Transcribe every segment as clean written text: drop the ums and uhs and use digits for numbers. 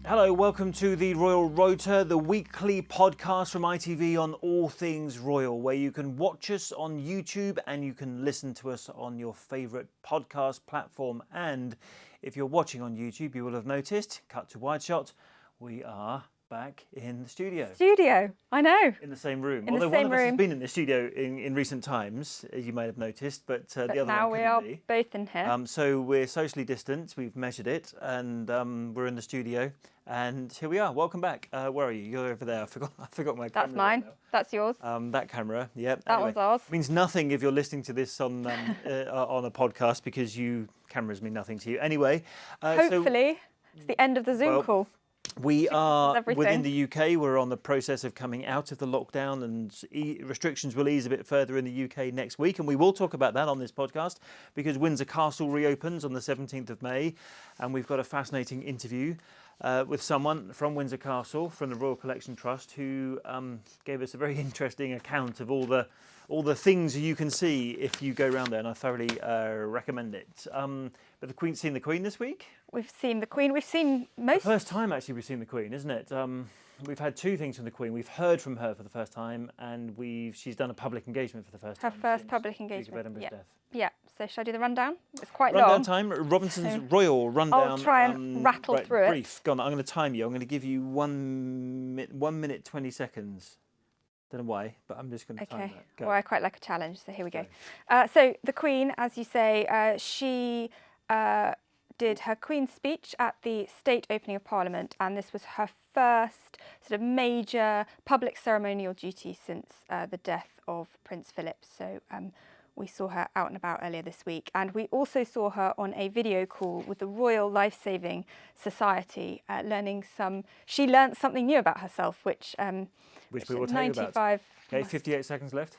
Hello, welcome to the Royal Rota, the weekly podcast from ITV on all things royal, where you can watch us on YouTube and you can listen to us on your favourite podcast platform. And if you're watching on YouTube, you will have noticed, cut to wide shot, we are back in the studio. I know. In the same room. In Although the same one of us room. has been in the studio in recent times, as you may have noticed, but the other now one we are couldn't be. both in here. So we're socially distanced, we've measured it, and we're in the studio. And here we are. Welcome back. Where are you? You're over there. I forgot my camera. That's mine. Right That's yours. that camera. Yep. That one's ours. Means nothing if you're listening to this on on a podcast because cameras mean nothing to you. Anyway. Hopefully, it's the end of the Zoom call. We are everything. within the UK. We're on the process of coming out of the lockdown, and restrictions will ease a bit further in the UK next week. And we will talk about that on this podcast because Windsor Castle reopens on the 17th of May, and we've got a fascinating interview with someone from Windsor Castle, from the Royal Collection Trust, who gave us a very interesting account of all the things you can see if you go around there, and I thoroughly recommend it. But the Queen's seen the Queen this week? We've seen the Queen. We've seen most. The first time, actually, we've seen the Queen, isn't it? We've had two things from the Queen. We've heard from her for the first time, and she's done a public engagement for the first time. Her first public Duke of engagement. Edinburgh's death. Yeah. So shall I do the rundown? It's quite Rundown long. time. Robinson's Royal Rundown. I'll try and rattle through it. Brief. Go on, I'm going to time you. I'm going to give you 1 minute 20 seconds. Don't know why, but I'm just going to time that. Go. Well, I quite like a challenge, so here we go. So the Queen, as you say, she did her Queen's speech at the state opening of Parliament, and this was her first sort of major public ceremonial duty since the death of Prince Philip. So we saw her out and about earlier this week, and we also saw her on a video call with the Royal Life-Saving Society, she learnt something new about herself, which we will tell you about. Okay, 58 seconds left.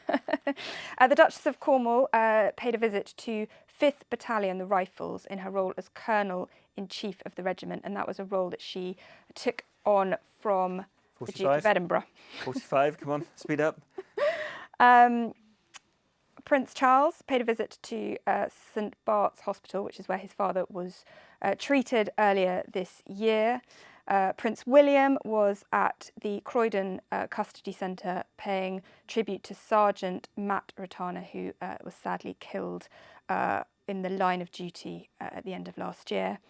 The Duchess of Cornwall paid a visit to 5th Battalion, the Rifles, in her role as Colonel-in-Chief of the regiment, and that was a role that she took on from 45. the Duke of Edinburgh. 45, come on, speed up. Prince Charles paid a visit to St Bart's Hospital, which is where his father was treated earlier this year. Prince William was at the Croydon Custody Centre paying tribute to Sergeant Matt Ratana, who was sadly killed in the line of duty at the end of last year.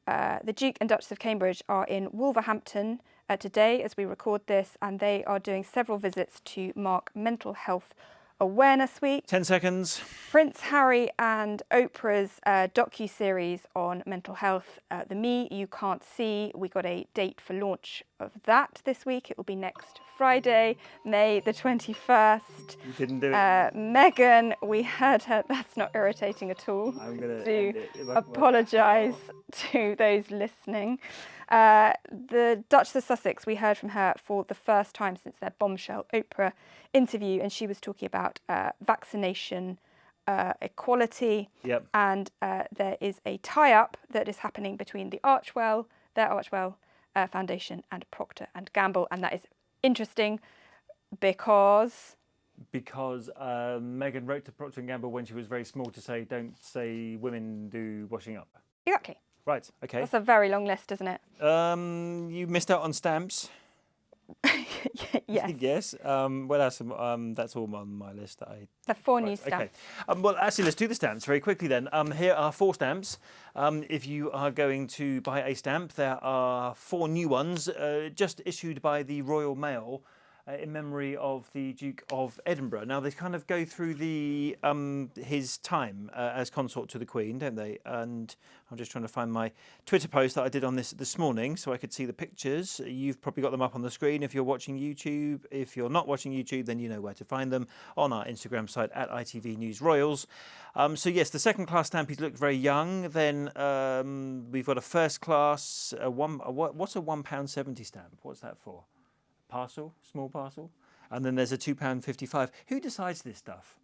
The Duke and Duchess of Cambridge are in Wolverhampton today as we record this, and they are doing several visits to mark Mental Health Awareness Week. 10 seconds. Prince Harry and Oprah's docu-series on mental health, The Me You Can't See. We got a date for launch of that this week. It will be next Friday, May the 21st. You didn't do it. Meghan, we heard her. That's not irritating at all. I'm going to apologise to those listening. The Duchess of Sussex, we heard from her for the first time since their bombshell Oprah interview, and she was talking about vaccination equality. Yep. And there is a tie-up that is happening between their Archwell Foundation and Procter and Gamble, and that is interesting because Meghan wrote to Procter and Gamble when she was very small to say, "Don't say women do washing up." Exactly. Right. Okay. That's a very long list, isn't it? You missed out on stamps. Yes. Yes. Well, that's all on my list. The 4 new stamps. Okay. Well, actually, let's do the stamps very quickly then. Here are 4 stamps. If you are going to buy a stamp, there are 4 new ones just issued by the Royal Mail in memory of the Duke of Edinburgh. Now, they kind of go through his time as consort to the Queen, don't they? And I'm just trying to find my Twitter post that I did on this morning so I could see the pictures. You've probably got them up on the screen if you're watching YouTube. If you're not watching YouTube, then you know where to find them on our Instagram site at ITV News Royals. So yes, the second class stamp, he's looked very young. Then we've got a first class, what's a £1.70 stamp? What's that for? Parcel, small parcel, and then there's a £2.55. Who decides this stuff?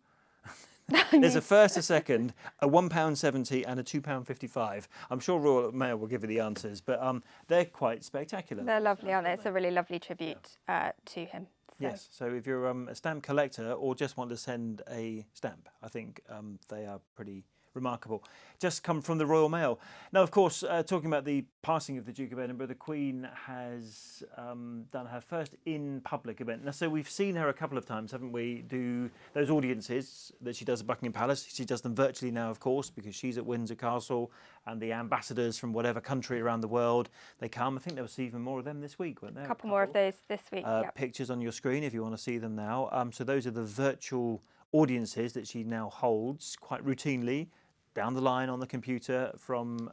There's a first, a second, a £1.70 and a £2.55. I'm sure Royal Mail will give you the answers, but they're quite spectacular. They're lovely, aren't they? It's a really lovely tribute to him. So. Yes, so if you're a stamp collector or just want to send a stamp, I think they are pretty remarkable. Just come from the Royal Mail. Now, of course, talking about the passing of the Duke of Edinburgh, the Queen has done her first in-public event. Now, so we've seen her a couple of times, haven't we, do those audiences that she does at Buckingham Palace. She does them virtually now, of course, because she's at Windsor Castle, and the ambassadors from whatever country around the world, they come. I think there was even more of them this week, weren't there? A couple more of those this week, Pictures on your screen if you want to see them now. So those are the virtual audiences that she now holds quite routinely down the line on the computer from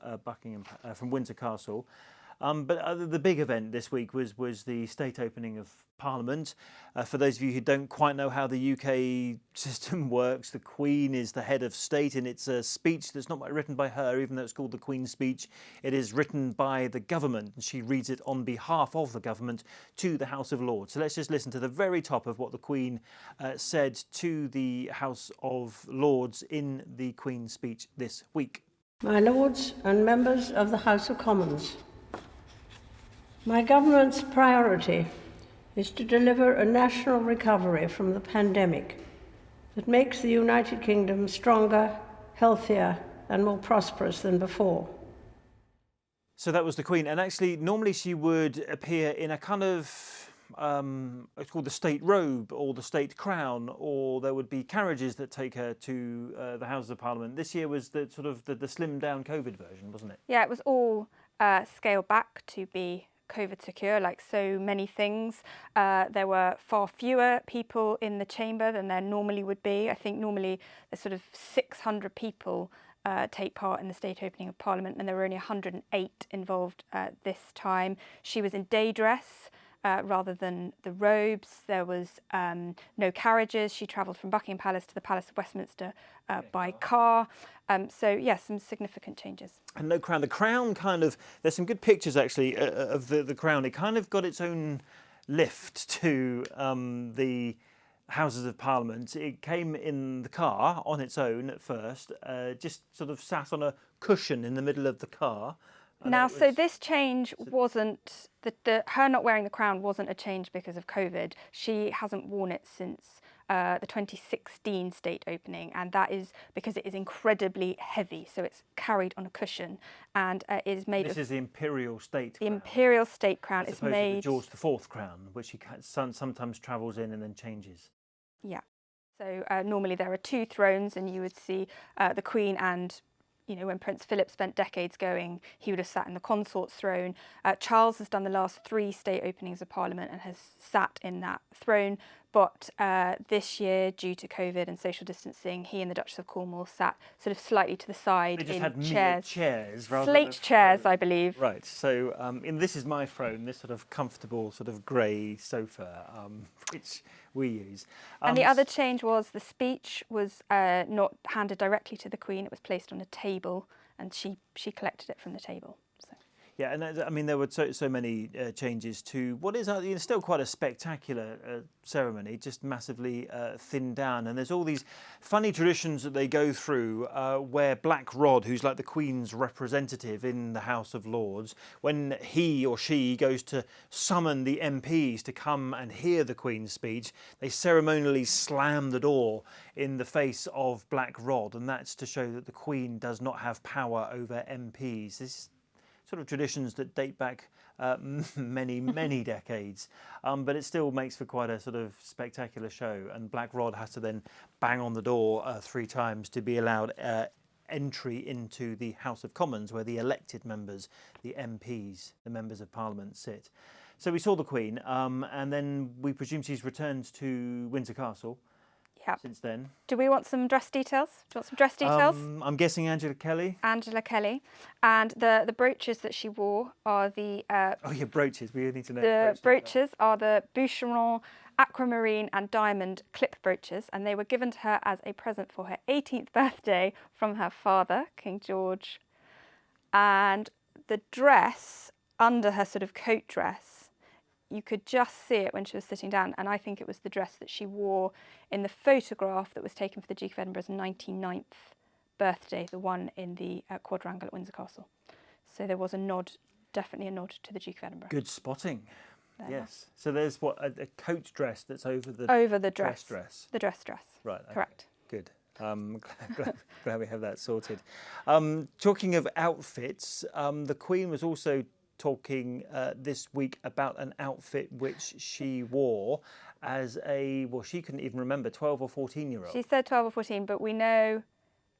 from Windsor Castle. But the big event this week was the state opening of Parliament. For those of you who don't quite know how the UK system works, the Queen is the head of state, and it's a speech that's not written by her, even though it's called the Queen's Speech. It is written by the government, and she reads it on behalf of the government to the House of Lords. So let's just listen to the very top of what the Queen said to the House of Lords in the Queen's Speech this week. My Lords and members of the House of Commons, my government's priority is to deliver a national recovery from the pandemic that makes the United Kingdom stronger, healthier and more prosperous than before. So that was the Queen, and actually normally she would appear in a kind of it's called the state robe or the state crown, or there would be carriages that take her to the Houses of Parliament. This year was the sort of the slimmed down COVID version, wasn't it? Yeah, it was all scaled back to be COVID secure, like so many things. There were far fewer people in the chamber than there normally would be. I think normally there's sort of 600 people take part in the state opening of Parliament, and there were only 108 involved this time. She was in day dress rather than the robes. There was no carriages. She travelled from Buckingham Palace to the Palace of Westminster by car. So, yes, some significant changes. And no crown. The crown kind of, there's some good pictures actually of the crown. It kind of got its own lift to the Houses of Parliament. It came in the car on its own at first, just sort of sat on a cushion in the middle of the car. Now, so this change wasn't, her not wearing the crown wasn't a change because of COVID. She hasn't worn it since the 2016 state opening, and that is because it is incredibly heavy. So it's carried on a cushion, and it is made This is the imperial state the crown. imperial state crown. As It's opposed made to the George IV crown, which he sometimes travels in and then changes. Yeah. So normally there are two thrones, and you would see the Queen and, you know, when Prince Philip spent decades going, he would have sat in the consort's throne. Charles has done the last 3 state openings of Parliament and has sat in that throne. But this year, due to COVID and social distancing, he and the Duchess of Cornwall sat sort of slightly to the side They just in had chairs rather slate than chairs, I believe. Right. So this is my throne, this sort of comfortable sort of grey sofa, which we use. And the other change was the speech was not handed directly to the Queen. It was placed on a table, and she collected it from the table. So. Yeah, and I mean there were so many changes to what is still quite a spectacular ceremony, just massively thinned down. And there's all these funny traditions that they go through where Black Rod, who's like the Queen's representative in the House of Lords, when he or she goes to summon the MPs to come and hear the Queen's speech, they ceremonially slam the door in the face of Black Rod, and that's to show that the Queen does not have power over MPs. This sort of traditions that date back many decades, but it still makes for quite a sort of spectacular show. And Black Rod has to then bang on the door 3 times to be allowed entry into the House of Commons, where the elected members, the MPs, the members of Parliament, sit. So we saw the Queen, and then we presume she's returned to Windsor Castle. Yep. Since then. Do we want some dress details? Do you want some dress details? I'm guessing Angela Kelly. Angela Kelly. And the brooches that she wore are the... Oh yeah, brooches. We need to know. The brooches are the Boucheron, aquamarine and diamond clip brooches, and they were given to her as a present for her 18th birthday from her father, King George. And the dress, under her sort of coat dress, you could just see it when she was sitting down, and I think it was the dress that she wore in the photograph that was taken for the Duke of Edinburgh's 99th birthday, the one in the quadrangle at Windsor Castle. So there was a nod, definitely a nod to the Duke of Edinburgh. Good spotting. Yes. So there's what a coat dress that's over the dress. dress. The dress. Right. Okay. Correct. Good. Glad we have that sorted. Talking of outfits, the Queen was also talking this week about an outfit which she wore as she couldn't even remember, 12 or 14-year-old. She said 12 or 14, but we know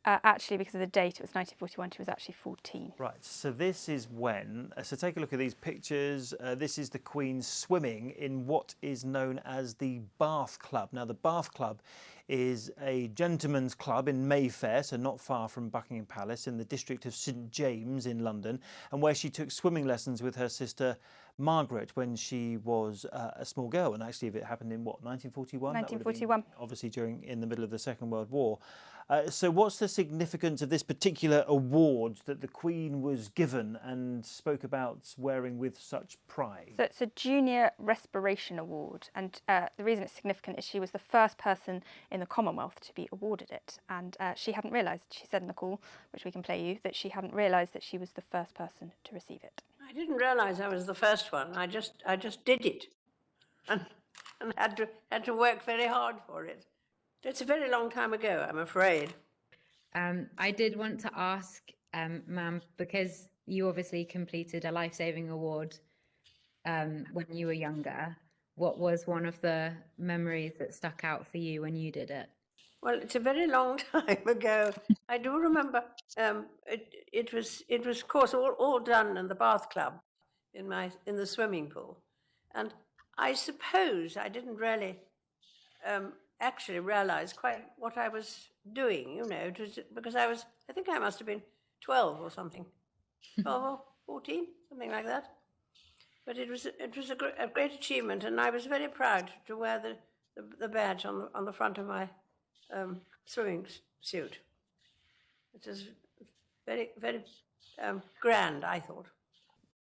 actually because of the date, it was 1941, she was actually 14. Right, so this is when, so take a look at these pictures. This is the Queen swimming in what is known as the Bath Club. Now, the Bath Club is a gentleman's club in Mayfair, so not far from Buckingham Palace, in the district of St James in London, and where she took swimming lessons with her sister Margaret when she was a small girl. And actually, it happened in what, 1941? 1941. Obviously, in the middle of the Second World War. So what's the significance of this particular award that the Queen was given and spoke about wearing with such pride? So it's a Junior Respiration Award, and the reason it's significant is she was the first person in the Commonwealth to be awarded it, and she hadn't realised, she said in the call, which we can play you, that she hadn't realised that she was the first person to receive it. I didn't realise I was the first one. I just did it, and had to work very hard for it. It's a very long time ago, I'm afraid. I did want to ask, ma'am, because you obviously completed a life-saving award when you were younger. What was one of the memories that stuck out for you when you did it? Well, it's a very long time ago. I do remember it was of course all done in the Bath Club in the swimming pool, and I suppose I didn't really actually realise quite what I was doing. You know, it was because I think I must have been 12 or something, 12 or 14, something like that. But it was a great achievement, and I was very proud to wear the badge on the front of my swimming suit. It was very, very grand, I thought.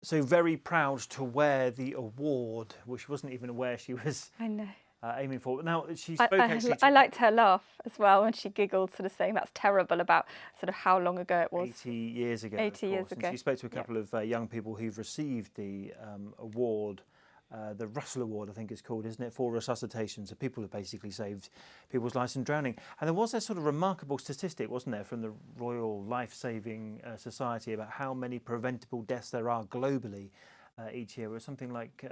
So very proud to wear the award, which wasn't even aware she was I know. Aiming for. Now, she spoke actually I liked her laugh as well when she giggled, sort of saying that's terrible about sort of how long ago it was. 80 years ago. 80 years ago. And she spoke to a couple of young people who've received the award, the Russell Award, I think it's called, isn't it, for resuscitation. So people have basically saved people's lives from drowning. And there was a sort of remarkable statistic, wasn't there, from the Royal Life Saving Society about how many preventable deaths there are globally each year. It was something like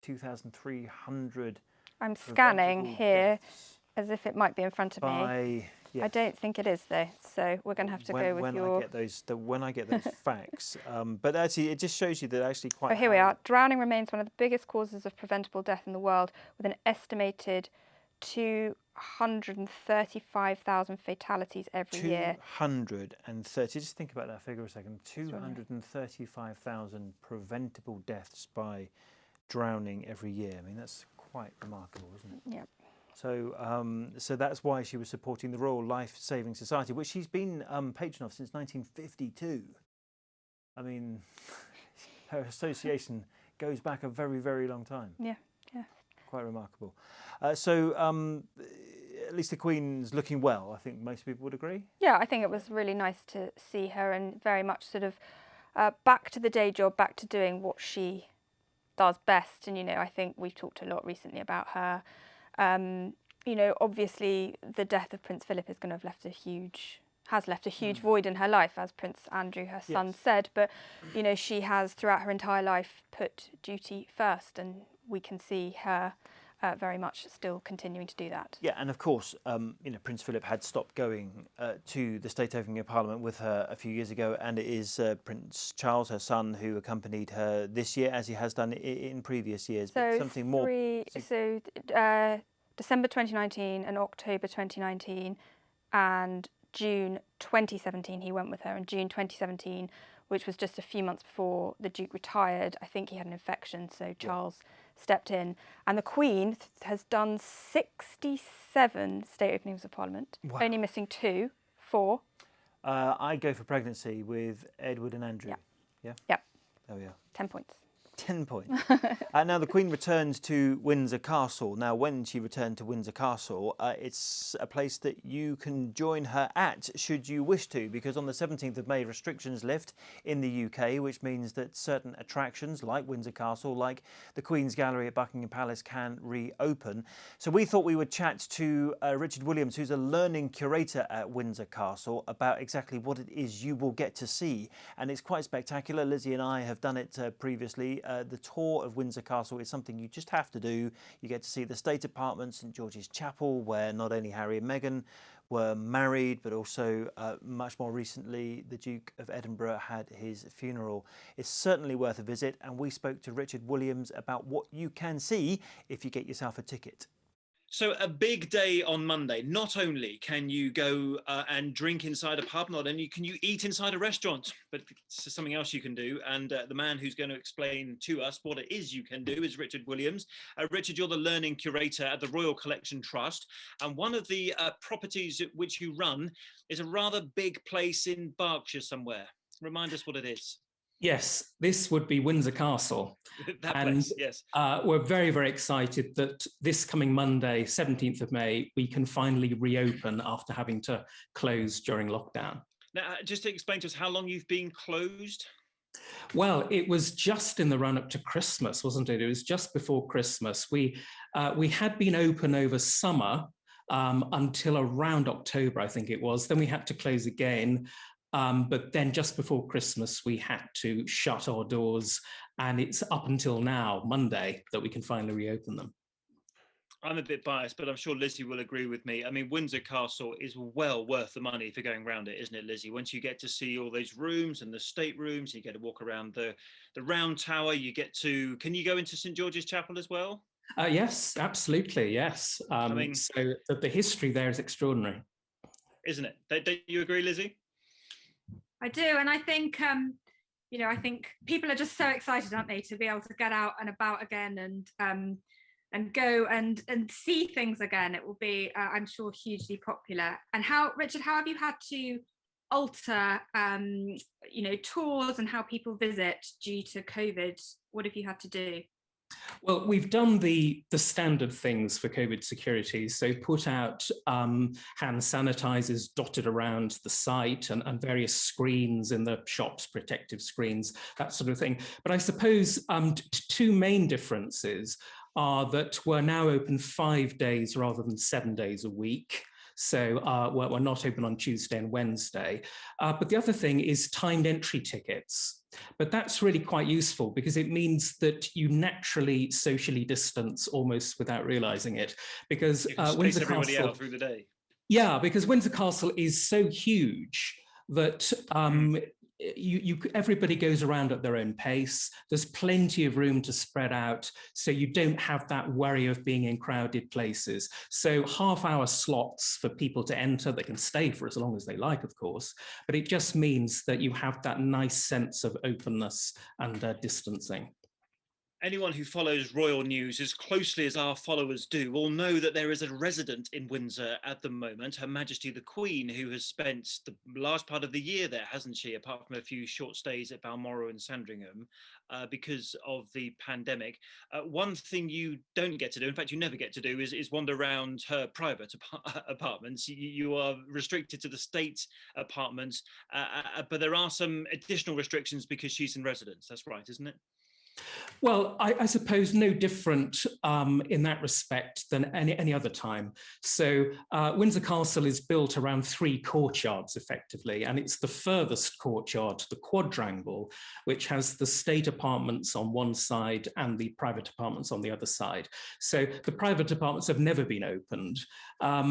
2,300. I'm scanning here as if it might be in front of me. Yes. I don't think it is though, so we're going to have to go with your... When I get those facts. But actually, it just shows you that actually quite... Oh, here we are. Drowning remains one of the biggest causes of preventable death in the world, with an estimated 235,000 fatalities every year. 230, just think about that figure a second. 235,000 preventable deaths by drowning every year. I mean, that's quite remarkable, isn't it? Yeah. So, so that's why she was supporting the Royal Life Saving Society, which she's been patron of since 1952. I mean, her association goes back a very, very long time. Yeah, yeah. Quite remarkable. So, at least the Queen's looking well. I think most people would agree. Yeah, I think it was really nice to see her, and very much sort of back to the day job, back to doing what she does best. And, you know, I think we've talked a lot recently about her. You know, obviously the death of Prince Philip is going to have left a huge void in her life, as Prince Andrew, her son, said. But, you know, she has throughout her entire life put duty first, and we can see her very much still continuing to do that. Yeah, and of course, you know, Prince Philip had stopped going to the State Opening of Parliament with her a few years ago, and it is Prince Charles, her son, who accompanied her this year, as he has done in previous years. So something more. December 2019 and October 2019 and June 2017 he went with her, and June 2017, which was just a few months before the Duke retired, I think he had an infection, so Charles stepped in. And the Queen has done 67 State Openings of Parliament, only missing 4. I go for pregnancy with Edward and Andrew. Yeah. Yeah? Yeah. There we are. 10 points. 10 points. Now, the Queen returned to Windsor Castle. Now, when she returned to Windsor Castle, it's a place that you can join her at, should you wish to, because on the 17th of May, restrictions lift in the UK, which means that certain attractions like Windsor Castle, like the Queen's Gallery at Buckingham Palace, can reopen. So we thought we would chat to Richard Williams, who's a learning curator at Windsor Castle, about exactly what it is you will get to see. And it's quite spectacular. Lizzie and I have done it previously. The tour of Windsor Castle is something you just have to do. You get to see the state apartments, St George's Chapel, where not only Harry and Meghan were married, but also much more recently, the Duke of Edinburgh had his funeral. It's certainly worth a visit, and we spoke to Richard Williams about what you can see if you get yourself a ticket. So a big day on Monday. Not only can you go and drink inside a pub, not only can you eat inside a restaurant, but it's something else you can do. And the man who's going to explain to us what it is you can do is Richard Williams. Richard, you're the learning curator at the Royal Collection Trust. And one of the properties which you run is a rather big place in Berkshire somewhere. Remind us what it is. Yes, this would be Windsor Castle. That and place, yes. We're very, very excited that this coming Monday, 17th of May, we can finally reopen after having to close during lockdown. Now, just to explain to us how long you've been closed. Well, it was just in the run-up to Christmas, wasn't it? It was just before Christmas. We had been open over summer until around October, I think it was. Then we had to close again. But then just before Christmas, we had to shut our doors, and it's up until now, Monday, that we can finally reopen them. I'm a bit biased, but I'm sure Lizzie will agree with me. I mean, Windsor Castle is well worth the money for going around it, isn't it, Lizzie? Once you get to see all those rooms and the state rooms, you get to walk around the round tower, you get to... Can you go into St George's Chapel as well? Yes, absolutely, yes. I mean, so the history there is extraordinary. Isn't it? Don't you agree, Lizzie? I do, and I think I think people are just so excited, aren't they, to be able to get out and about again and go and see things again. It will be, I'm sure, hugely popular. And Richard, how have you had to alter, tours and how people visit due to COVID? What have you had to do? Well, we've done the standard things for COVID security. So put out hand sanitizers dotted around the site and various screens in the shops, protective screens, that sort of thing. But I suppose two main differences are that we're now open 5 days rather than 7 days a week. So we're not open on Tuesday and Wednesday. But the other thing is timed entry tickets. But that's really quite useful because it means that you naturally socially distance almost without realizing it. Because Windsor Castle out through the day. Yeah, because Windsor Castle is so huge that everybody goes around at their own pace. There's plenty of room to spread out, so you don't have that worry of being in crowded places. So half-hour slots for people to enter. They can stay for as long as they like, of course, but it just means that you have that nice sense of openness and distancing. Anyone who follows royal news as closely as our followers do will know that there is a resident in Windsor at the moment, Her Majesty the Queen, who has spent the large part of the year there, hasn't she, apart from a few short stays at Balmoral and Sandringham, because of the pandemic. One thing you don't get to do, in fact, you never get to do, is wander around her private apartments. You are restricted to the state apartments, but there are some additional restrictions because she's in residence. That's right, isn't it? Well, I suppose no different in that respect than any other time. So Windsor Castle is built around 3 courtyards, effectively, and it's the furthest courtyard, the quadrangle, which has the state apartments on one side and the private apartments on the other side. So the private apartments have never been opened. I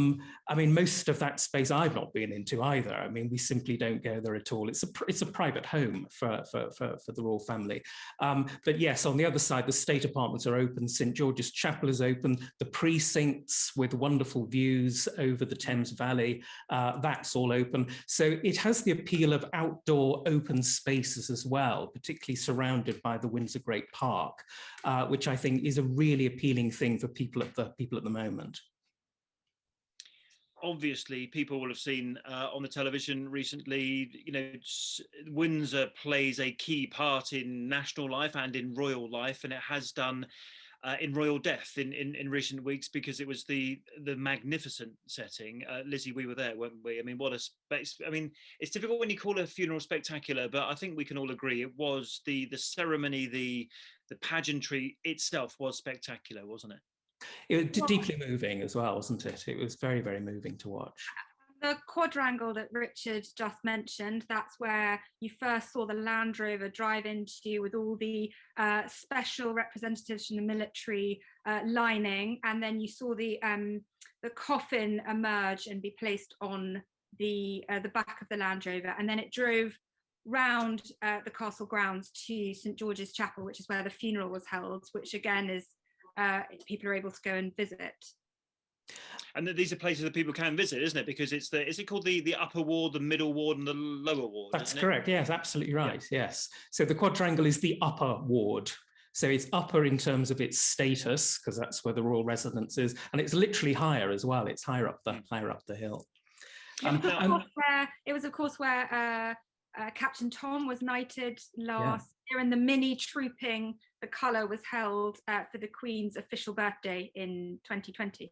mean, most of that space I've not been into either. I mean, we simply don't go there at all. It's a private home for the royal family. But yes, on the other side, the state apartments are open. St George's Chapel is open. The precincts with wonderful views over the Thames Valley, that's all open. So it has the appeal of outdoor open spaces as well, particularly surrounded by the Windsor Great Park, which I think is a really appealing thing for people at the moment. obviously people will have seen on the television recently, Windsor plays a key part in national life and in royal life, and it has done in royal death in recent weeks, because it was the magnificent setting. Lizzie, we were there, weren't we? I mean, what a it's difficult when you call a funeral spectacular, but I think we can all agree it was the ceremony, the pageantry itself was spectacular, wasn't it? It was deeply moving as well, wasn't it? It was very, very moving to watch. The quadrangle that Richard just mentioned, that's where you first saw the Land Rover drive into, with all the special representatives from the military lining, and then you saw the coffin emerge and be placed on the back of the Land Rover, and then it drove round the castle grounds to St George's Chapel, which is where the funeral was held, which again is people are able to go and visit. And these are places that people can visit, isn't it? Because is it called the upper ward, the middle ward, and the lower ward? That's correct. Yes, absolutely right. Yeah. Yes. So the quadrangle is the upper ward. So it's upper in terms of its status, because that's where the royal residence is, and it's literally higher as well. It's higher up the hill. It was, of course, where Captain Tom was knighted last year, and the mini trooping, the colour was held for the Queen's official birthday in 2020.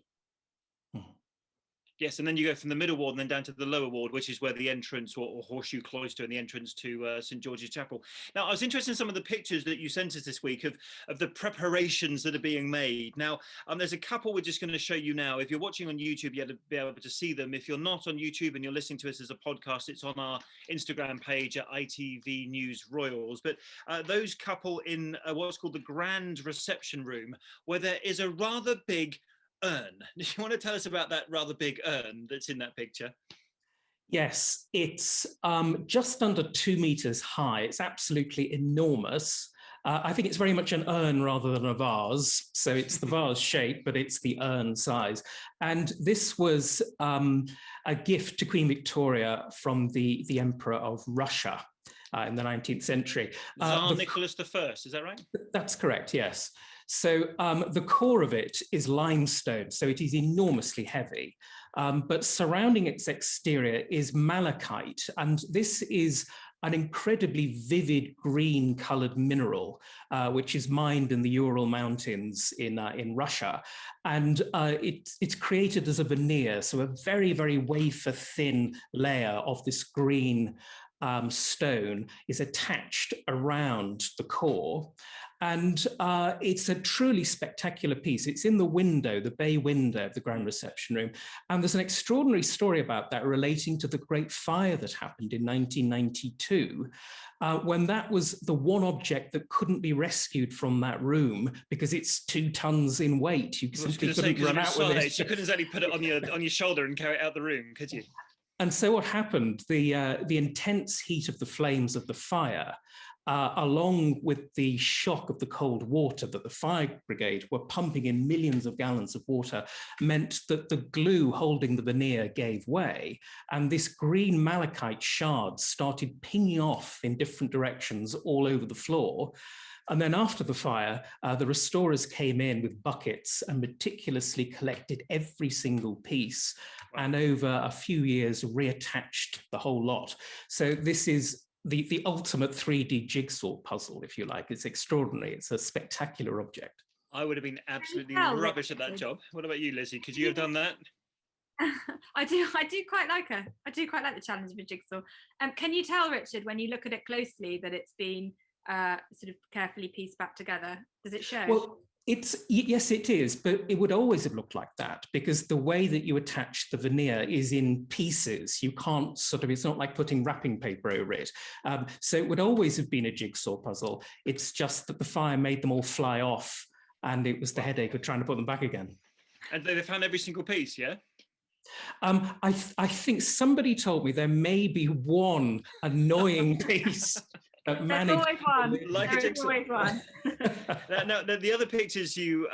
Yes, and then you go from the middle ward and then down to the lower ward, which is where the entrance or horseshoe cloister and the entrance to St George's Chapel. Now, I was interested in some of the pictures that you sent us this week of the preparations that are being made. Now, there's a couple we're just going to show you now. If you're watching on YouTube, you'll be able to see them. If you're not on YouTube and you're listening to us as a podcast, it's on our Instagram page at ITV News Royals. But those couple in what's called the Grand Reception Room, where there is a rather big urn. Do you want to tell us about that rather big urn that's in that picture? Yes, it's just under 2 meters high. It's absolutely enormous. I think it's very much an urn rather than a vase. So it's the vase shape, but it's the urn size. And this was a gift to Queen Victoria from the Emperor of Russia in the 19th century. Tsar Nicholas I, is that right? That's correct, yes. So the core of it is limestone, so it is enormously heavy. But surrounding its exterior is malachite, and this is an incredibly vivid green colored mineral, which is mined in the Ural Mountains in Russia. And it's created as a veneer, so a very, very wafer thin layer of this green stone is attached around the core. And it's a truly spectacular piece. It's in the window, the bay window of the Grand Reception Room. And there's an extraordinary story about that relating to the Great Fire that happened in 1992, when that was the one object that couldn't be rescued from that room because it's 2 tons in weight. You simply couldn't run out with it. You couldn't exactly put it on your shoulder and carry it out the room, could you? And so what happened, the intense heat of the flames of the fire, along with the shock of the cold water that the fire brigade were pumping in millions of gallons of water, meant that the glue holding the veneer gave way, and this green malachite shards started pinging off in different directions all over the floor. And then after the fire, the restorers came in with buckets and meticulously collected every single piece, and over a few years reattached the whole lot. So this is the ultimate 3D jigsaw puzzle, if you like. It's extraordinary. It's a spectacular object. I would have been absolutely rubbish at that job. What about you, Lizzie? Could you have done that? I do quite like her. I do quite like the challenge of a jigsaw. Can you tell, Richard, when you look at it closely, that it's been sort of carefully pieced back together? Does it show? Well, yes, it is, but it would always have looked like that because the way that you attach the veneer is in pieces. You can't it's not like putting wrapping paper over it. So it would always have been a jigsaw puzzle. It's just that the fire made them all fly off, and it was the headache of trying to put them back again. And they found every single piece, yeah? I think somebody told me there may be one annoying piece. There's always one. Like there is always one. Now, the other pictures you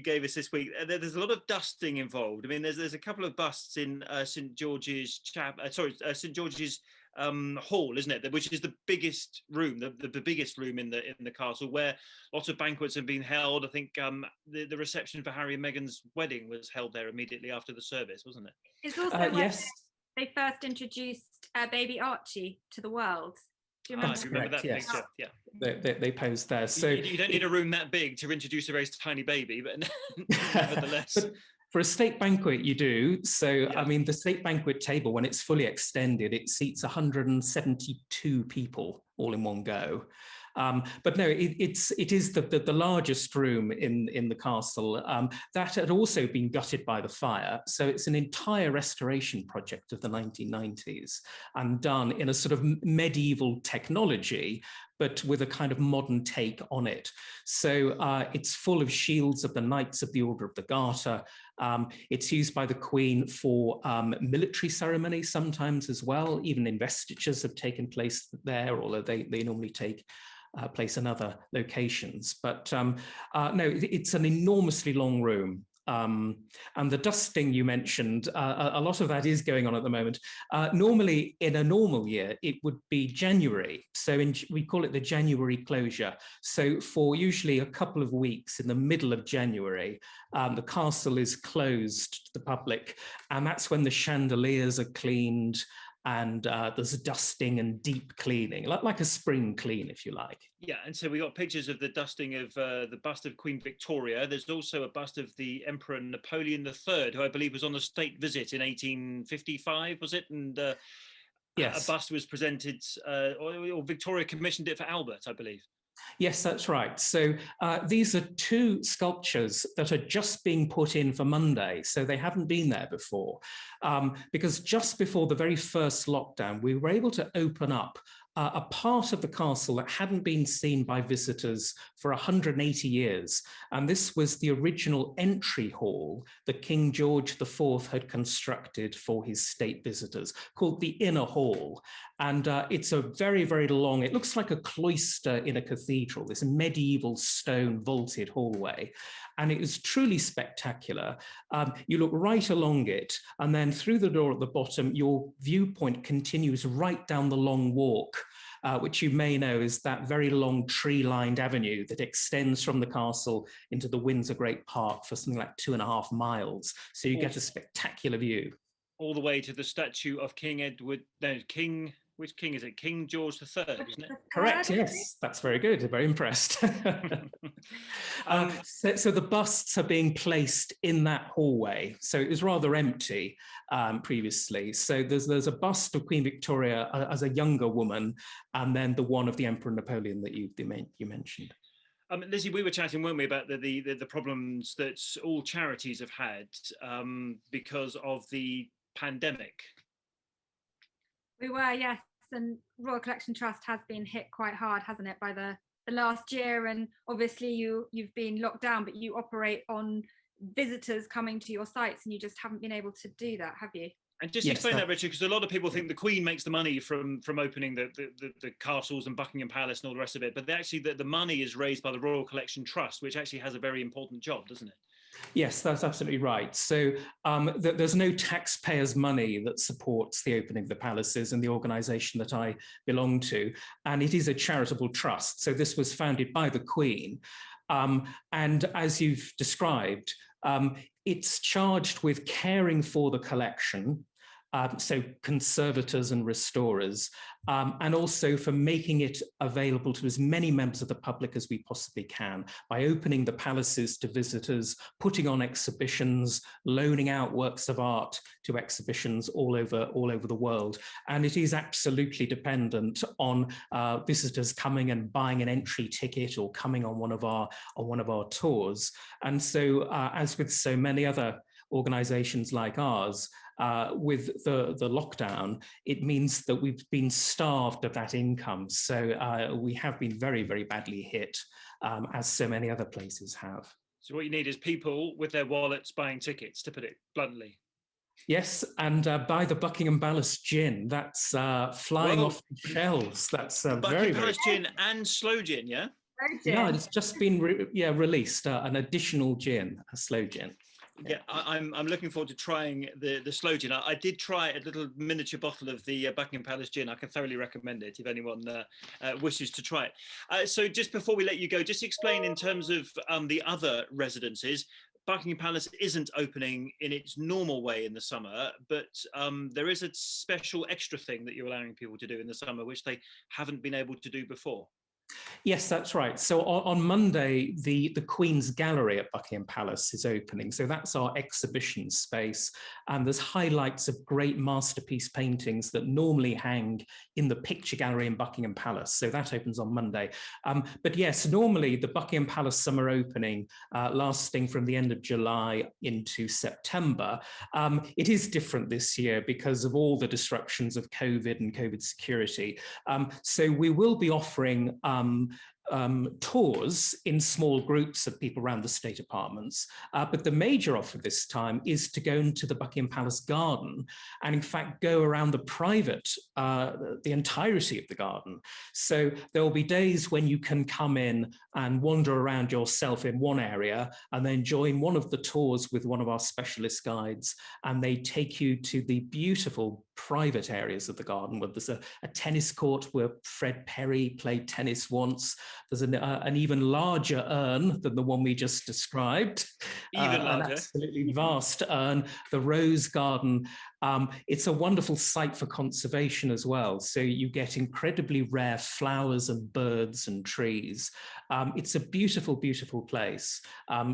gave us this week, there's a lot of dusting involved. I mean, there's a couple of busts in St George's St George's Hall, isn't it? Which is the biggest room, the biggest room in the castle, where lots of banquets have been held. I think the reception for Harry and Meghan's wedding was held there immediately after the service, wasn't it? It's also where Yes. they first introduced baby Archie to the world. Do you I remember? do remember correct, that yes. picture. Yeah. They posed there. So You don't need a room that big to introduce a very tiny baby, but nevertheless. But for a state banquet, you do. So, Yeah. I mean, the state banquet table, when it's fully extended, it seats 172 people all in one go. But no, it is the largest room in the castle. That had also been gutted by the fire. So it's an entire restoration project of the 1990s and done in a sort of medieval technology, but with a kind of modern take on it. So it's full of shields of the Knights of the Order of the Garter. It's used by the Queen for military ceremonies sometimes as well. Even investitures have taken place there, although they normally take place in other locations. But no, it's an enormously long room. And the dusting you mentioned, a lot of that is going on at the moment. Normally, in a normal year, it would be January. So we call it the January closure. So for usually a couple of weeks in the middle of January, the castle is closed to the public. And that's when the chandeliers are cleaned, and there's a dusting and deep cleaning, like a spring clean, if you like. Yeah, and so we got pictures of the dusting of the bust of Queen Victoria. There's also a bust of the Emperor Napoleon III, who I believe was on a state visit in 1855, was it? And yes, a bust was presented, or Victoria commissioned it for Albert, I believe. Yes, that's right. So these are two sculptures that are just being put in for Monday. So they haven't been there before. Because just before the very first lockdown, we were able to open up a part of the castle that hadn't been seen by visitors for 180 years. And this was the original entry hall that King George IV had constructed for his state visitors, called the Inner Hall. And it's a very, very long, it looks like a cloister in a cathedral, this medieval stone vaulted hallway. And it is truly spectacular. You look right along it, and then through the door at the bottom, your viewpoint continues right down the long walk, which you may know is that very long tree-lined avenue that extends from the castle into the Windsor Great Park for something like 2.5 miles. So you get a spectacular view. All the way to the statue of King Edward, no, which king is it? King George III, isn't it? Correct, yes. That's very good. Very impressed. So the busts are being placed in that hallway. So it was rather empty previously. So there's a bust of Queen Victoria as a younger woman, and then the one of the Emperor Napoleon that you mentioned. Lizzie, we were chatting, weren't we, about the problems that all charities have had because of the pandemic. We were, yes, and Royal Collection Trust has been hit quite hard, hasn't it, by the last year? And obviously you've been locked down, but you operate on visitors coming to your sites, and you just haven't been able to do that, have you? And just explain that, Richard, because a lot of people think the Queen makes the money from opening the castles and Buckingham Palace and all the rest of it, but actually the money is raised by the Royal Collection Trust, which actually has a very important job, doesn't it? Yes, that's absolutely right. So there's no taxpayers' money that supports the opening of the palaces and the organisation that I belong to, and it is a charitable trust. So this was founded by the Queen, and as you've described, it's charged with caring for the collection, so conservators and restorers, and also for making it available to as many members of the public as we possibly can by opening the palaces to visitors, putting on exhibitions, loaning out works of art to exhibitions all over the world. And it is absolutely dependent on visitors coming and buying an entry ticket or coming on one of our tours. And so, as with so many other organizations like ours, with the lockdown, it means that we've been starved of that income. So we have been very, very badly hit, as so many other places have. So what you need is people with their wallets buying tickets, to put it bluntly. Yes, and buy the Buckingham Palace gin. That's flying off the shelves. That's Buckingham Palace gin and slow gin, yeah? Yeah, it's just been released, an additional gin, a slow gin. Yeah, I'm looking forward to trying the slow gin. I did try a little miniature bottle of the Buckingham Palace gin. I can thoroughly recommend it if anyone wishes to try it. So just before we let you go, just explain in terms of the other residences, Buckingham Palace isn't opening in its normal way in the summer, but there is a special extra thing that you're allowing people to do in the summer, which they haven't been able to do before. Yes, that's right. So on Monday, the Queen's Gallery at Buckingham Palace is opening. So that's our exhibition space. And there's highlights of great masterpiece paintings that normally hang in the picture gallery in Buckingham Palace. So that opens on Monday. But yes, normally the Buckingham Palace summer opening, lasting from the end of July into September, it is different this year because of all the disruptions of COVID and COVID security. So we will be offering tours in small groups of people around the state apartments. But the major offer this time is to go into the Buckingham Palace garden and in fact go around the entirety of the garden. So there will be days when you can come in and wander around yourself in one area and then join one of the tours with one of our specialist guides, and they take you to the beautiful private areas of the garden where there's a tennis court where Fred Perry played tennis once. There's an even larger urn than the one we just described. Even larger. An absolutely vast urn. The Rose Garden. It's a wonderful site for conservation as well. So you get incredibly rare flowers and birds and trees. It's a beautiful, beautiful place.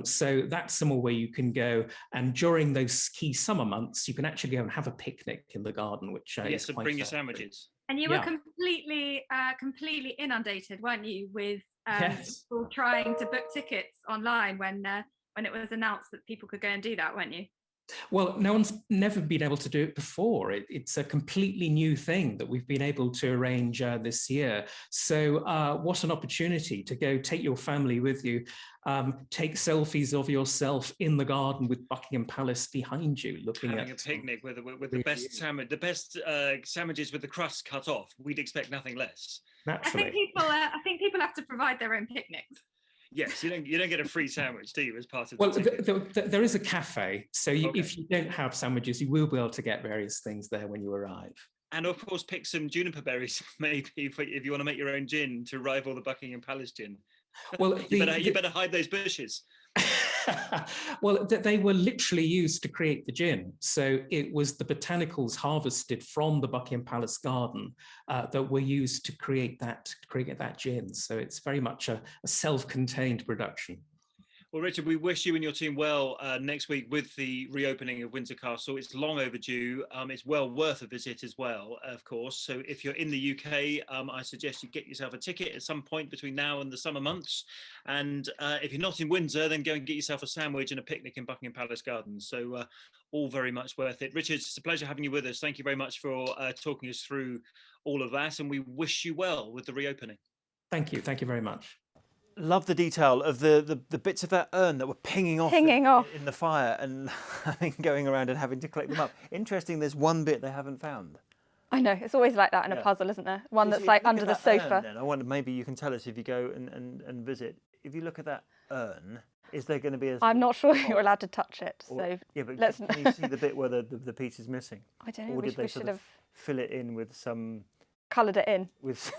So that's somewhere where you can go. And during those key summer months, you can actually go and have a picnic in the garden, which yes, and bring your sandwiches. And you were completely inundated, weren't you, with yes. people trying to book tickets online when it was announced that people could go and do that, weren't you? Well, no one's never been able to do it before. It's a completely new thing that we've been able to arrange this year. So what an opportunity to go take your family with you, take selfies of yourself in the garden with Buckingham Palace behind you, looking having at a picnic with the best sandwiches with the crust cut off. We'd expect nothing less. Naturally. I think people have to provide their own picnics. Yes, you don't get a free sandwich, do you, as part of the ticket? There is a cafe, so if you don't have sandwiches, you will be able to get various things there when you arrive. And of course, pick some juniper berries, maybe, if you want to make your own gin to rival the Buckingham Palace gin. Well, you better hide those bushes. Well, they were literally used to create the gin. So it was the botanicals harvested from the Buckingham Palace garden that were used to create that gin. So it's very much a self-contained production. Well, Richard, we wish you and your team well next week with the reopening of Windsor Castle. It's long overdue. It's well worth a visit as well, of course. So if you're in the UK, I suggest you get yourself a ticket at some point between now and the summer months. And if you're not in Windsor, then go and get yourself a sandwich and a picnic in Buckingham Palace Gardens. So all very much worth it. Richard, it's a pleasure having you with us. Thank you very much for talking us through all of that. And we wish you well with the reopening. Thank you. Thank you very much. Love the detail of the bits of that urn that were pinging off in the fire and going around and having to collect them up. Interesting, there's one bit they haven't found. I know, it's always like that in a puzzle, isn't there? One that's like under the sofa. Urn, then, I wonder, maybe you can tell us if you go and visit. If you look at that urn, is there going to be a... I'm not sure you're allowed to touch it, so... Yeah, but can you see the bit where the piece is missing? I don't know, or did they should have... fill it in with some... Coloured it in with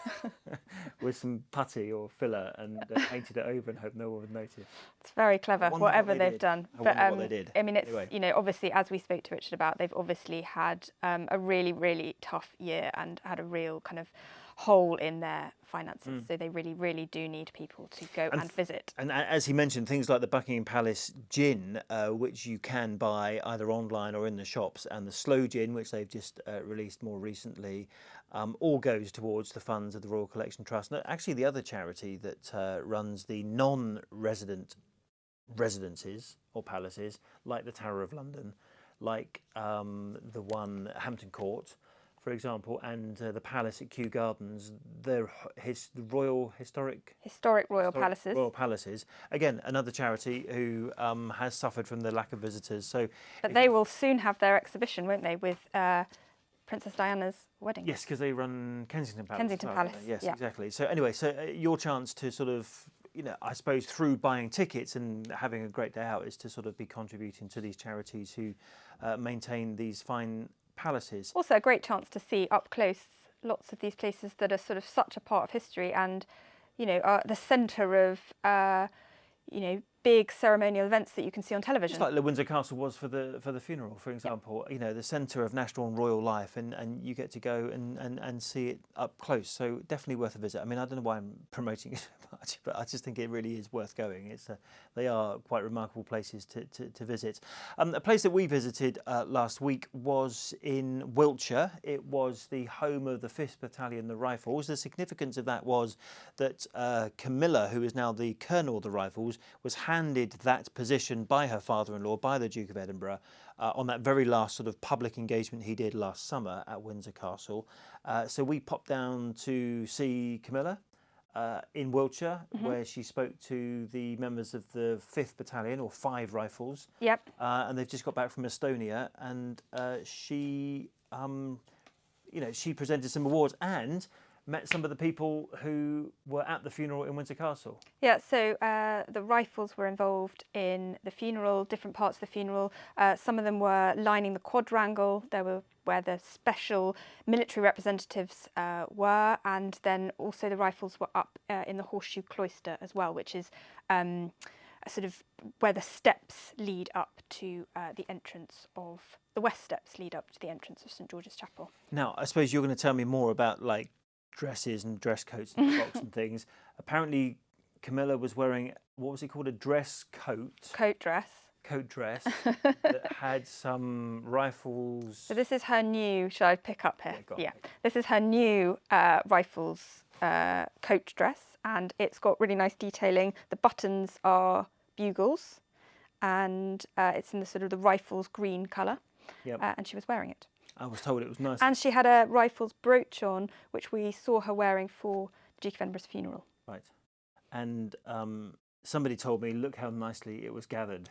some putty or filler and painted it over and hope no one would notice. It's very clever, whatever they've done. But what they did. I mean, it's anyway. Obviously, as we spoke to Richard about, they've obviously had a really, really tough year and had a real kind of hole in their finances. So they really, really do need people to go and visit. And as he mentioned, things like the Buckingham Palace gin, which you can buy either online or in the shops, and the slow gin, which they've just released more recently, all goes towards the funds of the Royal Collection Trust. And actually, the other charity that runs the non-resident residences or palaces, like the Tower of London, like the one at Hampton Court, for example, and the palace at Kew Gardens, the Royal Palaces. Royal Palaces. Again, another charity who has suffered from the lack of visitors. But they will soon have their exhibition, won't they, with Princess Diana's wedding? Yes, because they run Kensington Palace. Kensington Palace. Yes, exactly. So anyway, your chance to sort of, I suppose through buying tickets and having a great day out is to sort of be contributing to these charities who maintain these fine palaces. Also a great chance to see up close lots of these places that are sort of such a part of history and, are the centre of, big ceremonial events that you can see on television. Just like the Windsor Castle was for the funeral, for example. You know, the centre of national and royal life, and you get to go and see it up close. So definitely worth a visit. I mean, I don't know why I'm promoting it so much, but I just think it really is worth going. They are quite remarkable places to visit. A place that we visited last week was in Wiltshire. It was the home of the 5th Battalion, the Rifles. The significance of that was that Camilla, who is now the Colonel of the Rifles, was handed that position by her father-in-law, by the Duke of Edinburgh, on that very last sort of public engagement he did last summer at Windsor Castle. So we popped down to see Camilla in Wiltshire, where she spoke to the members of the 5th Battalion, or 5 Rifles. Yep. And they've just got back from Estonia, and she presented some awards and met some of the people who were at the funeral in Windsor Castle. Yeah, so the Rifles were involved in the funeral, different parts of the funeral. Some of them were lining the quadrangle. There were where the special military representatives were, and then also the Rifles were up in the Horseshoe Cloister as well, which is sort of where the steps lead up to the entrance of, the west steps lead up to the entrance of St George's Chapel. Now, I suppose you're going to tell me more about like dresses and dress coats and frocks and things. Apparently, Camilla was wearing, what was it called, a dress coat? Coat dress. Coat dress that had some Rifles. So this is her new, should I pick up here? Yeah, This is her new Rifles coat dress, and it's got really nice detailing. The buttons are bugles, and it's in the sort of the Rifles green colour. Yep. And she was wearing it. I was told it was nice. And she had a Rifles brooch on, which we saw her wearing for the Duke of Edinburgh's funeral. Right. And somebody told me, look how nicely it was gathered.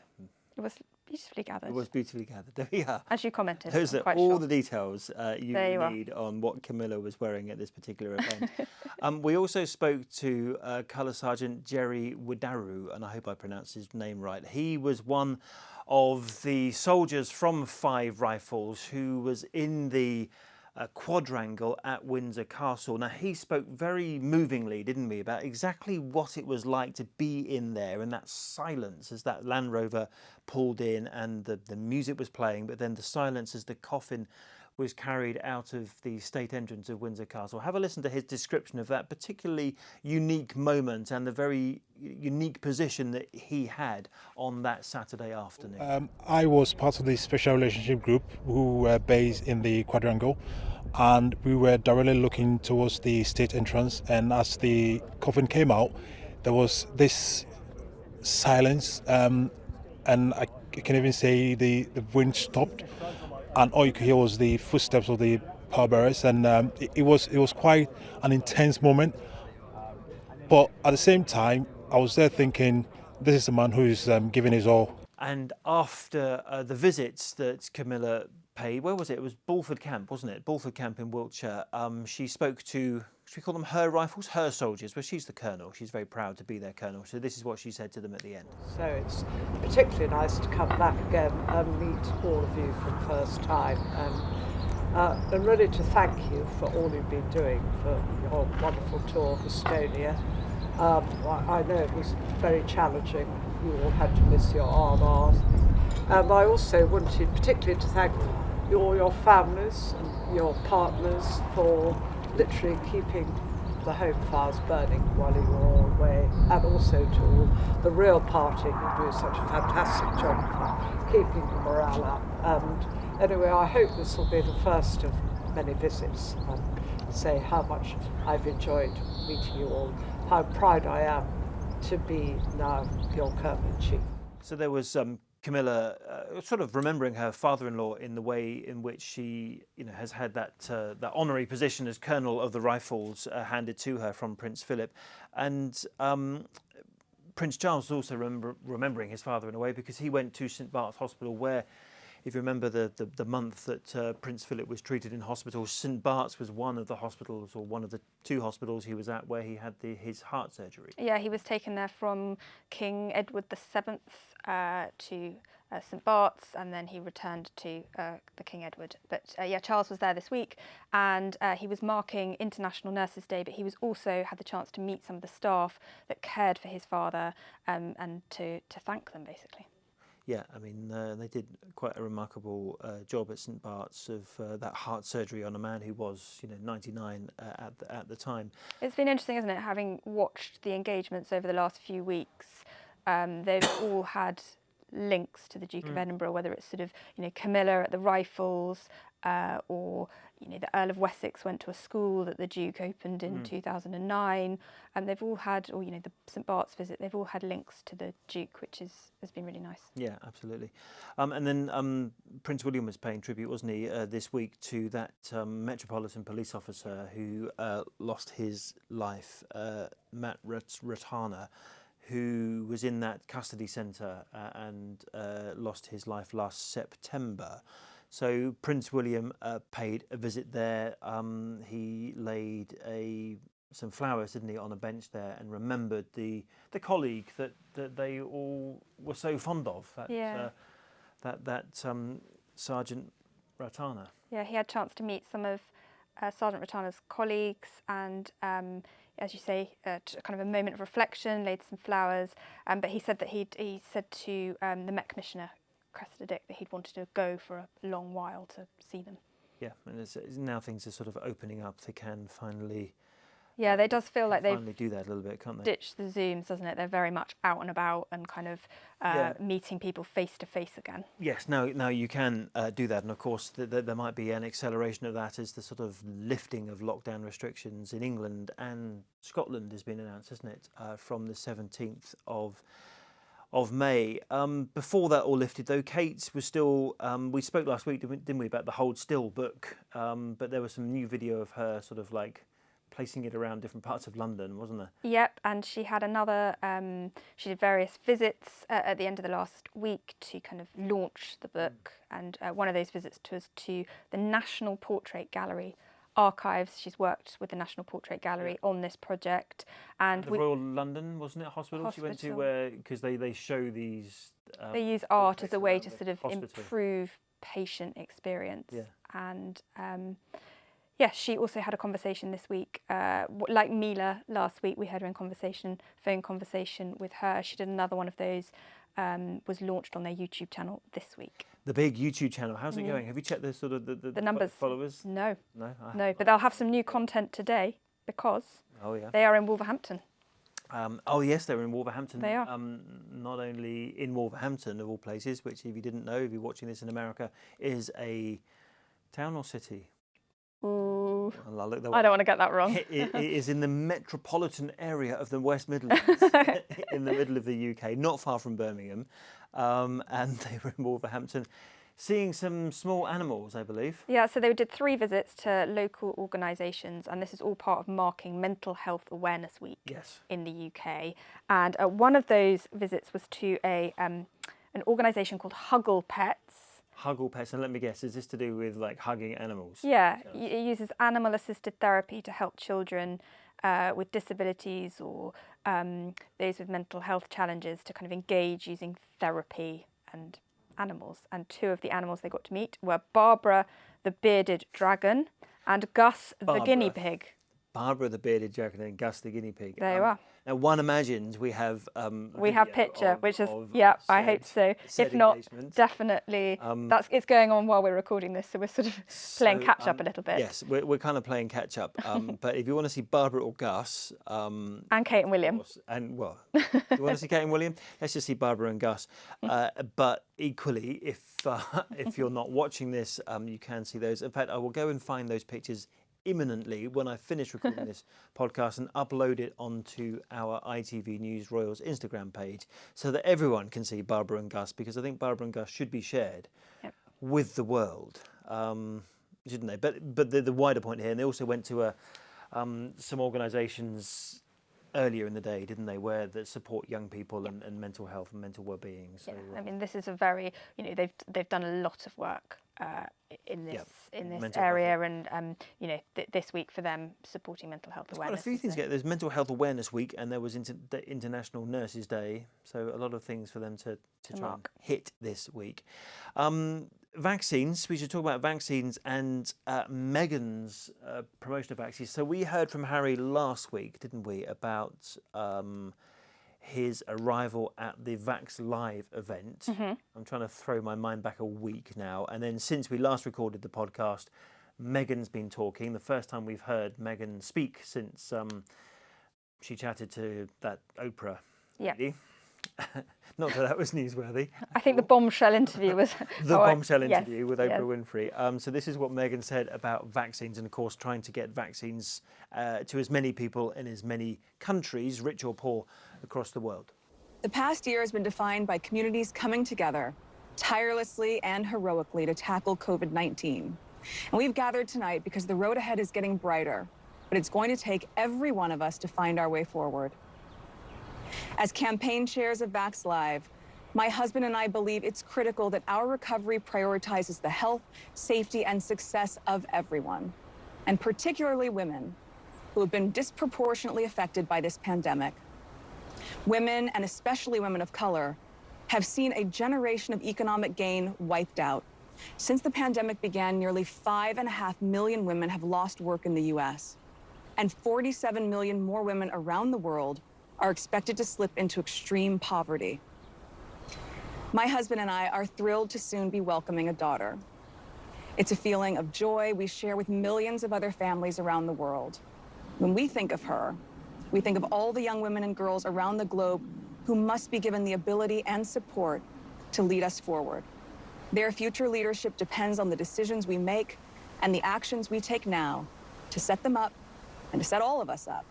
It was beautifully gathered. It was beautifully gathered. There we are. As you commented. Those I'm are quite all sure. the details you need on what Camilla was wearing at this particular event. We also spoke to Colour Sergeant Jerry Widaru, and I hope I pronounced his name right. He was one of the soldiers from 5 Rifles who was in the quadrangle at Windsor Castle. Now, he spoke very movingly, didn't we, about exactly what it was like to be in there, and that silence as that Land Rover pulled in and the music was playing, but then the silence as the coffin was carried out of the state entrance of Windsor Castle. Have a listen to his description of that particularly unique moment and the very unique position that he had on that Saturday afternoon. I was part of the special relationship group who were based in the quadrangle, and we were directly looking towards the state entrance, and as the coffin came out, there was this silence, and I can even say the wind stopped, and all you could hear was the footsteps of the pallbearers, and it was quite an intense moment. But at the same time, I was there thinking, this is a man who's giving his all. And after the visits that Camilla paid, where was it? It was Bulford Camp, wasn't it? Bulford Camp in Wiltshire. She spoke to, should we call them her Rifles? Her soldiers. Well, she's the colonel. She's very proud to be their colonel. So this is what she said to them at the end. So it's particularly nice to come back again and meet all of you for the first time, and really to thank you for all you've been doing for your wonderful tour of Estonia. I know it was very challenging. You all had to miss your RRs. And I also wanted particularly to thank all your families and your partners for literally keeping the home fires burning while you were all away, and also to all the real party who do such a fantastic job for keeping the morale up. And anyway, I hope this will be the first of many visits, and say how much I've enjoyed meeting you all, how proud I am to be now your Colonel-in-Chief. So there was Camilla sort of remembering her father-in-law in the way in which she, has had that honorary position as Colonel of the Rifles handed to her from Prince Philip, and Prince Charles was also remembering his father in a way, because he went to St Bart's Hospital, where, if you remember the month that Prince Philip was treated in hospital, St Bart's was one of the hospitals, or one of the 2 hospitals he was at, where he had his heart surgery. Yeah, he was taken there from King Edward VII to St Bart's, and then he returned to the King Edward. But yeah, Charles was there this week, and he was marking International Nurses Day, but he was also had the chance to meet some of the staff that cared for his father, and to thank them, basically. Yeah, I mean, they did quite a remarkable job at St Bart's of that heart surgery on a man who was, 99 at the time. It's been interesting, isn't it, having watched the engagements over the last few weeks. They've all had links to the Duke of Edinburgh, whether it's sort of, Camilla at the Rifles, or, the Earl of Wessex went to a school that the Duke opened in 2009, and they've all had, or, the St Bart's visit, they've all had links to the Duke, which has been really nice. Yeah, absolutely. And then Prince William was paying tribute, wasn't he, this week to that Metropolitan Police officer who lost his life, Matt Ratana, who was in that custody centre and lost his life last September. So Prince William paid a visit there. He laid some flowers, didn't he, on a bench there, and remembered the colleague that they all were so fond of. That Sergeant Ratana. Yeah, he had a chance to meet some of Sergeant Ratana's colleagues, and as you say, kind of a moment of reflection, laid some flowers. But he said that he said to the Met Commissioner, Cressida Dick, that he'd wanted to go for a long while to see them. Yeah, and now things are sort of opening up. They can finally. Yeah, it does feel like they've finally do that a little bit, can't they? Ditched the Zooms, doesn't it? They're very much out and about and kind of meeting people face to face again. Yes, now you can do that, and of course there might be an acceleration of that as the sort of lifting of lockdown restrictions in England and Scotland has been announced, hasn't it, from the 17th of May. Before that all lifted, though, Kate was still. We spoke last week, didn't we, about the Hold Still book? But there was some new video of her sort of like placing it around different parts of London, wasn't there? Yep, and she had another. She did various visits at the end of the last week to kind of launch the book, and one of those visits was to the National Portrait Gallery archives. She's worked with the National Portrait Gallery on this project, and the Royal London, wasn't it, hospital she went to, where because they show these. They use art as a way to sort of hospital. Improve patient experience, yeah. And. Yes, she also had a conversation this week. Like Mila last week, we had her in phone conversation with her. She did another one of those, was launched on their YouTube channel this week. The big YouTube channel, how's it going? Have you checked the sort of the numbers? Followers? No. No, but they'll have some new content today because they are in Wolverhampton. Oh yes, they're in Wolverhampton. They are. Not only in Wolverhampton, of all places, which if you didn't know, if you're watching this in America, is a town or city? Ooh, I don't want to get that wrong. It is in the metropolitan area of the West Midlands, in the middle of the UK, not far from Birmingham, and they were in Wolverhampton, seeing some small animals, I believe. Yeah, so they did 3 visits to local organisations, and this is all part of marking Mental Health Awareness Week in the UK. And one of those visits was to an organisation called Huggle Pets. Huggle Pets, and let me guess, is this to do with like hugging animals? Yeah, it uses animal-assisted therapy to help children with disabilities or those with mental health challenges to kind of engage using therapy and animals. And 2 of the animals they got to meet were Barbara the bearded dragon and Gus the guinea pig. Barbara the bearded dragon and Gus the guinea pig. There you are. Now one imagines we have picture, which is I hope so. If not, definitely it's going on while we're recording this, so we're sort of playing catch up a little bit. Yes, we're kind of playing catch up. But if you want to see Barbara or Gus, and Kate and William, and well, you want to see Kate and William? Let's just see Barbara and Gus. But equally, if you're not watching this, you can see those. In fact, I will go and find those pictures imminently when I finish recording this podcast and upload it onto our ITV News Royals Instagram page so that everyone can see Barbara and Gus, because I think Barbara and Gus should be shared with the world, shouldn't they? But the wider point here, and they also went to some organisations earlier in the day, didn't they, where that support young people and mental health and mental well-being. So, I mean, this is a very, they've done a lot of work in this mental area, health. and this week for them supporting mental health There's awareness. quite a few things. There's Mental Health Awareness Week, and there was the International Nurses Day. So a lot of things for them to try and hit this week. Vaccines. We should talk about vaccines and Meghan's promotion of vaccines. So we heard from Harry last week, didn't we, about his arrival at the Vax Live event. I'm trying to throw my mind back a week now. And then since we last recorded the podcast, Meghan's been talking. The first time we've heard Meghan speak since she chatted to that Oprah lady. Not that that was newsworthy. I think the bombshell interview was... the bombshell interview with Oprah yes. Winfrey. So this is what Meghan said about vaccines, and of course trying to get vaccines to as many people in as many countries, rich or poor, across the world. The past year has been defined by communities coming together tirelessly and heroically to tackle COVID-19. And we've gathered tonight because the road ahead is getting brighter, but it's going to take every one of us to find our way forward. As campaign chairs of Vax Live, my husband and I believe it's critical that our recovery prioritizes the health, safety, and success of everyone, and particularly women, who have been disproportionately affected by this pandemic. Women, and especially women of color, have seen a generation of economic gain wiped out. Since the pandemic began, nearly 5.5 million women have lost work in the U.S., and 47 million more women around the world are expected to slip into extreme poverty. My husband and I are thrilled to soon be welcoming a daughter. It's a feeling of joy we share with millions of other families around the world. When we think of her, we think of all the young women and girls around the globe who must be given the ability and support to lead us forward. Their future leadership depends on the decisions we make and the actions we take now to set them up and to set all of us up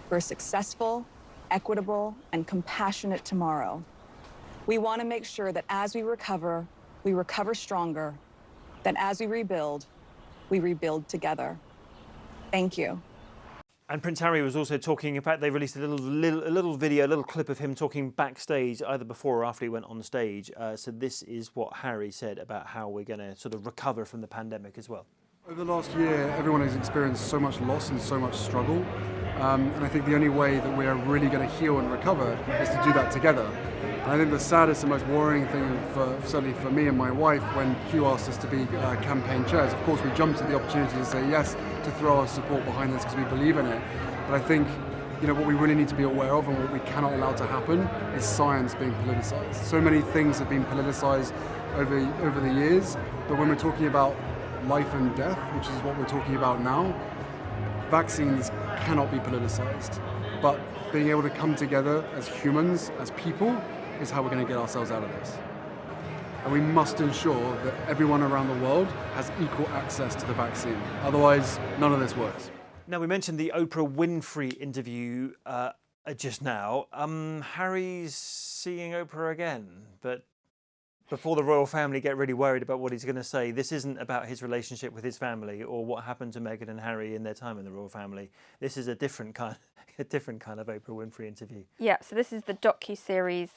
for a successful, equitable, and compassionate tomorrow. We want to make sure that as we recover stronger, that as we rebuild together. Thank you. And Prince Harry was also talking. In fact, they released a little video, a little clip of him talking backstage, either before or after he went on stage. So this is what Harry said about how we're going to sort of recover from the pandemic as well. Over the last year, everyone has experienced so much loss and so much struggle. And I think the only way that we are really going to heal and recover is to do that together. And I think the saddest and most worrying thing, certainly for me and my wife, when Hugh asked us to be campaign chairs, of course we jumped at the opportunity to say yes, to throw our support behind this because we believe in it. But I think what we really need to be aware of and what we cannot allow to happen is science being politicised. So many things have been politicised over the years, but when we're talking about life and death, which is what we're talking about now, vaccines cannot be politicised. But being able to come together as humans, as people, is how we're going to get ourselves out of this. And we must ensure that everyone around the world has equal access to the vaccine. Otherwise, none of this works. Now, we mentioned the Oprah Winfrey interview just now. Harry's seeing Oprah again, but before the royal family get really worried about what he's going to say, this isn't about his relationship with his family or what happened to Meghan and Harry in their time in the royal family. This is a different kind of Oprah Winfrey interview. Yeah, so this is the docu-series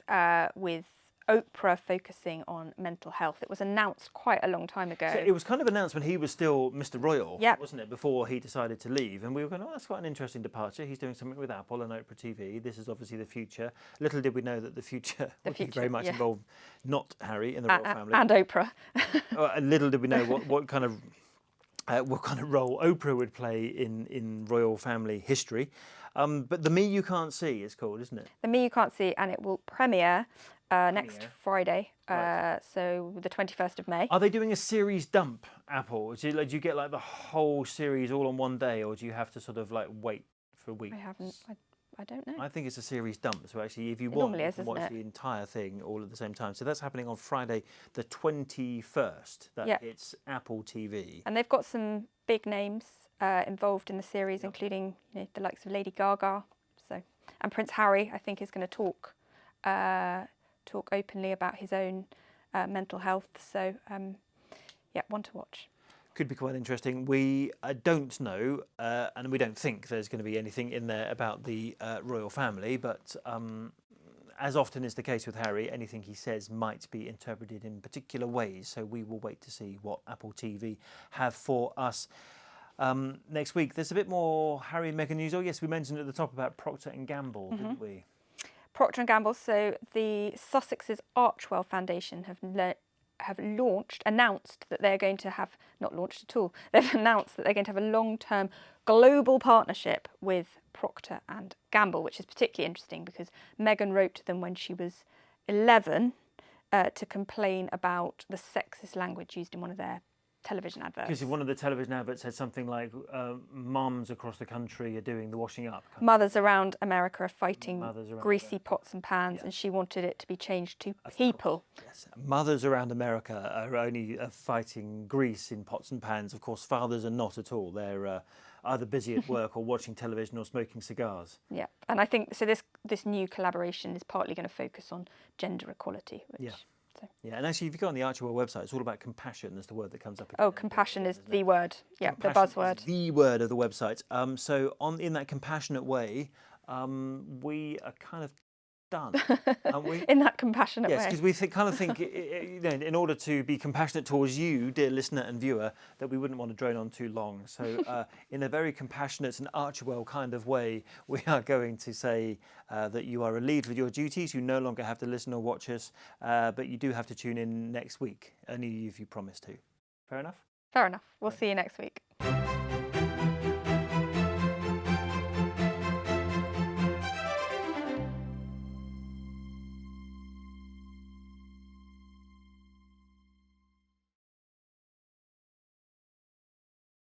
with Oprah focusing on mental health. It was announced quite a long time ago. So it was kind of announced when he was still Mr. Royal, yep. wasn't it, before he decided to leave. And we were going, oh, that's quite an interesting departure. He's doing something with Apple and Oprah TV. This is obviously the future. Little did we know that the future would be very much involved not Harry in the royal family. And Oprah. Little did we know what kind of role Oprah would play in royal family history. But The Me You Can't See is called, isn't it? The Me You Can't See, and it will premiere next Friday, right. So the 21st of May. Are they doing a series dump, Apple? Do you get like the whole series all on one day, or do you have to sort of like wait for weeks? I don't know. I think it's a series dump. So actually, if you want, you can watch the entire thing all at the same time. So that's happening on Friday, the 21st. That hits Apple TV. And they've got some big names involved in the series, including the likes of Lady Gaga. And Prince Harry, I think, is going to talk openly about his own mental health. So, one to watch. Could be quite interesting. We don't know, and we don't think there's going to be anything in there about the royal family, but as often is the case with Harry, anything he says might be interpreted in particular ways, so we will wait to see what Apple TV have for us. Next week, there's a bit more Harry and Meghan news. Oh yes, we mentioned at the top about Procter & Gamble, didn't we? Procter & Gamble, so the Sussex's Archewell Foundation have announced that they're going to have, not launched at all, they've announced that they're going to have a long-term global partnership with Procter & Gamble, which is particularly interesting because Meghan wrote to them when she was 11 to complain about the sexist language used in one of their television adverts. Because one of the television adverts said something like, mums across the country are doing the washing up. Mothers around America are fighting greasy pots and pans, and she wanted it to be changed to people. Yes, mothers around America are only fighting grease in pots and pans. Of course, fathers are not at all. They're either busy at work or watching television or smoking cigars. Yeah, and I think so. This new collaboration is partly going to focus on gender equality. Which, yeah, and actually, if you go on the Archewell website, it's all about compassion. That's the word that comes up. Oh, compassion is the word. Yeah, compassion the buzzword. Is the word of the website. So in that compassionate way, we are kind of done, aren't we? In that compassionate way. Yes, because we kind of think, in order to be compassionate towards you, dear listener and viewer, that we wouldn't want to drone on too long. So in a very compassionate and Archewell kind of way, we are going to say that you are relieved with your duties. You no longer have to listen or watch us, but you do have to tune in next week, only if you promise to. Fair enough? Fair enough. We'll see you next week.